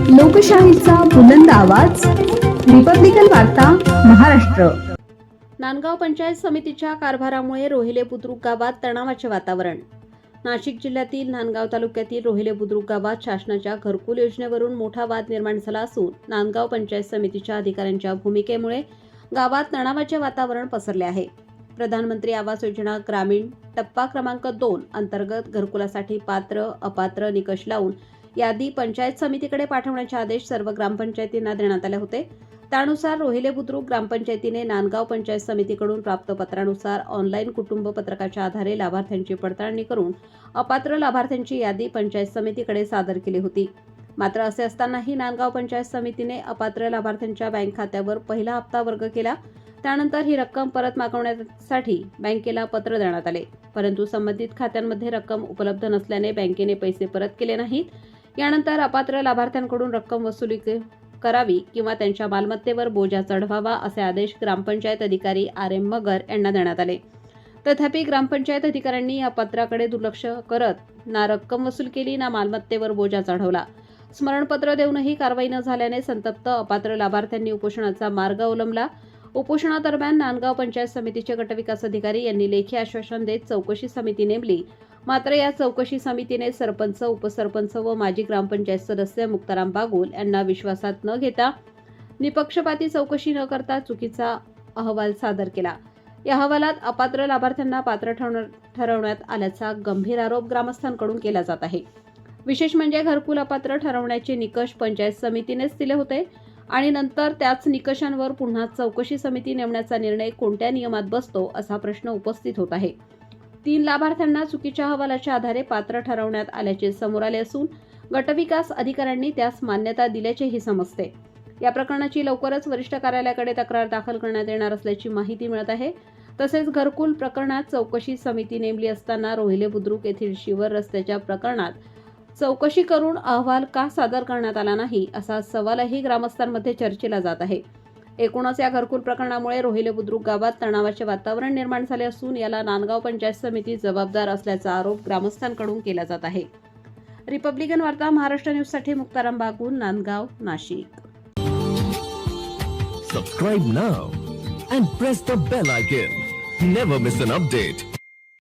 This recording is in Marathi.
लोकशाहीचा बुलंद आवाज, रिपब्लिकन वार्ता, महाराष्ट्र. नांदगाव पंचायत समितीच्या कारभारामुळे रोहिले बुद्रुक गावात तणावाचे वातावरण. नाशिक जिल्ह्यातील नांदगाव तालुक्यातील रोहिले बुद्रुक गावात शासनाच्या घरकुल योजनेवरून मोठा वाद निर्माण झाला असून नांदगाव पंचायत समितीच्या अधिकाऱ्यांच्या भूमिकेमुळे गावात तणावाचे वातावरण पसरले आहे. प्रधानमंत्री आवास योजना ग्रामीण टप्पा क्रमांक 2 अंतर्गत घरकुलासाठी पात्र अपात्र निकष लावून यादी पंचायत समितीकडे पाठवण्याचे आदेश सर्व ग्रामपंचायतींना देण्यात आले होते. त्यानुसार रोहिले बुद्रुक ग्रामपंचायतीने नांदगाव पंचायत समितीकडून प्राप्त पत्रानुसार ऑनलाईन कुटुंब पत्रकाच्या आधारे लाभार्थ्यांची पडताळणी करून अपात्र लाभार्थ्यांची यादी पंचायत समितीकडे सादर केली होती. मात्र असे असतानाही नांदगाव पंचायत समितीने अपात्र लाभार्थ्यांच्या बँक खात्यावर पहिला हप्ता वर्ग केला. त्यानंतर ही रक्कम परत मागवण्यासाठी बँकेला पत्र देण्यात आले, परंतु संबंधित खात्यांमध्ये रक्कम उपलब्ध नसल्याने बँकेने पैसे परत केले नाहीत. यानंतर अपात्र लाभार्थ्यांकडून रक्कम वसुली करावी किंवा त्यांच्या मालमत्तेवर बोजा चढवावा असे आदेश ग्रामपंचायत अधिकारी RM मगर यांना देण्यात आले. तथापि ग्रामपंचायत अधिकाऱ्यांनी या पत्राकडे दुर्लक्ष करत ना रक्कम वसूल केली ना मालमत्तेवर बोजा चढवला. स्मरणपत्र देऊनही कारवाई न झाल्याने संतप्त अपात्र लाभार्थ्यांनी उपोषणाचा मार्ग अवलंबला. उपोषणादरम्यान नांदगाव पंचायत समितीचे गटविकास अधिकारी यांनी लेखी आश्वासन देत चौकशी समिती नेमली. मात्र या चौकशी समितीने सरपंच, उपसरपंच व माजी ग्रामपंचायत सदस्य मुक्ताराम बागुल यांना विश्वासात न घेता निपक्षपाती चौकशी न करता चुकीचा अहवाल सादर केला. या अहवालात अपात्र लाभार्थ्यांना पात्र ठरवण्यात आल्याचा गंभीर आरोप ग्रामस्थांकडून केला जात आहे. विशेष म्हणजे घरकुल अपात्र ठरवण्याचे निकष पंचायत समितीनेच दिले होते आणि नंतर त्याच निकषांवर पुन्हा चौकशी समिती नेमण्याचा निर्णय कोणत्या नियमात बसतो असा प्रश्न उपस्थित होत आहे. 3 लाभार्थ्यांना चुकीच्या अहवालाच्या आधारे पात्र ठरवण्यात आल्याचे समोर आले असून गटविकास अधिकाऱ्यांनी त्यास मान्यता दिल्याचेही समजते. या प्रकरणाची लवकरच वरिष्ठ कार्यालयाकडे तक्रार दाखल करण्यात येणार असल्याची माहिती मिळत आहे. तसेच घरकुल प्रकरणात चौकशी समिती नेमली असताना रोहिले बुद्रुक येथील शिवर रस्त्याच्या प्रकरणात चौकशी करून अहवाल का सादर करण्यात आला नाही असा सवालही ग्रामस्थांमध्ये चर्चेला जात आहे. एकूणच या घरकुल प्रकरणामुळे रोहिले बुद्रुक गावात तणावाचे वातावरण निर्माण झाले असून याला नांदगाव पंचायत समिती जबाबदार असल्याचा आरोप ग्रामस्थांकडून केला जात आहे. रिपब्लिकन वार्ता महाराष्ट्र न्यूजसाठी Muktaram Bagul, Nandgaon, Nashik. Subscribe now and press the bell icon. Never miss an update.